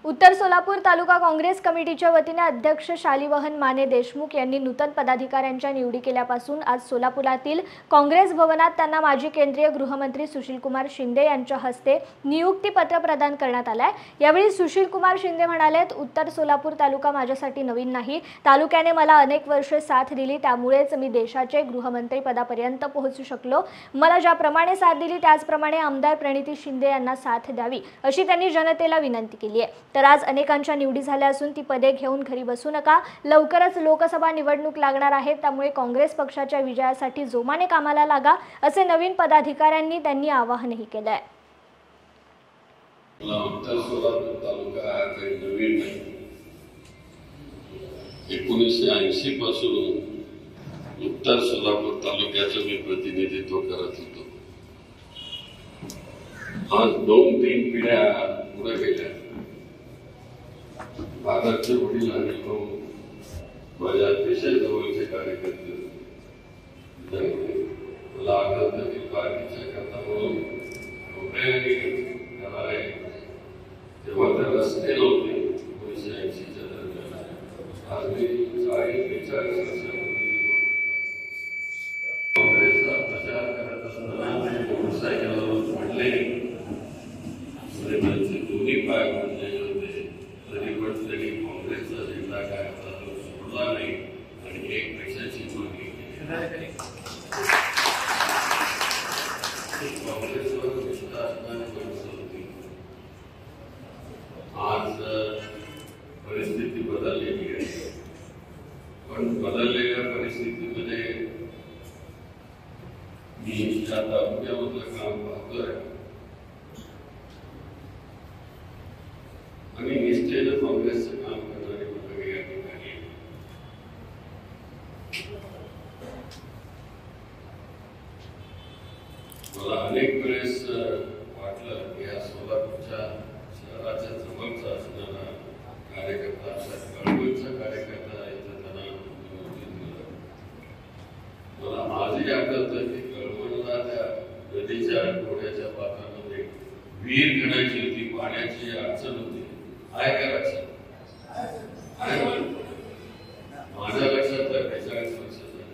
उत्तर सोलापूर तालुका काँग्रेस कमिटीच्या वतीने अध्यक्ष शालिवाहन माने देशमुख यांनी नूतन पदाधिकाऱ्यांच्या निवडी केल्यापासून आज सोलापुरातील काँग्रेस भवनात त्यांना माजी केंद्रीय गृहमंत्री सुशीलकुमार शिंदे यांच्या हस्ते नियुक्ती पत्र प्रदान करण्यात आले। यावेळी सुशीलकुमार शिंदे म्हणाले, उत्तर सोलापूर तालुका माझ्यासाठी नवीन नाही, तालुक्याने मला अनेक वर्षे साथ दिली, त्यामुळेच मी देशाचे गृहमंत्री पदापर्यंत पोहोचू शकलो। मला ज्याप्रमाणे साथ दिली त्याचप्रमाणे आमदार प्रणिती शिंदे यांना साथ द्यावी अशी त्यांनी जनतेला विनंती केली आहे। तर आज अनेकांच्या निवडी झाल्या असून ती पदे घेऊन घरी बसू नका, लवकरच लोकसभा निवडणूक लागणार आहे, त्यामुळे काँग्रेस पक्षाच्या विजयासाठी जोमाने कामाला लागा असे नवीन पदाधिकाऱ्यांनी त्यांनी आवाहनही केले आहे। उत्तर सोलापूर तालुका हा काही नवीन नाही। 1980 पासून उत्तर सोलापूर तालुक्याचं मी प्रतिनिधित्व करत होतो। आज 2-3 पिढ्या पुढे गेल्या। बाबाचे वडील आणि माझ्या अतिशय जवळचे कार्यकर्ते मला आठवतं की पार्टीच्या करता म्हणून तेव्हा तर रस्ते नव्हते 1980च्या दरम्यान। आज मी 40-45 वर्षापूर्वी काँग्रेसचा प्रचार करत असताना मोटरसायकलवर पडले, त्यांचे दोन्ही पाय पडलेले होते, तरी पण त्यांनी काँग्रेसचा झेंडा काय होता तो सोडला नाही आणि 1 पैशाची मागणी केली। काँग्रेसवर विश्वास होती। आज परिस्थिती बदललेली आहे, पण बदललेल्या परिस्थितीमध्ये मी ज्या तालुक्यामधलं काम पाहतोय आणि निष्ठेनं काँग्रेसचं काम करणारे मंडळ या ठिकाणी मला अनेक वेळेस वाटलं की या सोलापूरच्या शहराच्या जवळचा असणारा कार्यकर्ता, कळवणचा कार्यकर्ता इथं त्यांना निवडून दिलं। मला आजही आठवतं की कळवणला त्या नदीच्या डोळ्याच्या पात्रामध्ये विहीर खणायची होती, पाण्याची अडचण होती। आहे का लक्षात? माझ्या लक्षात 45 वर्ष झाले।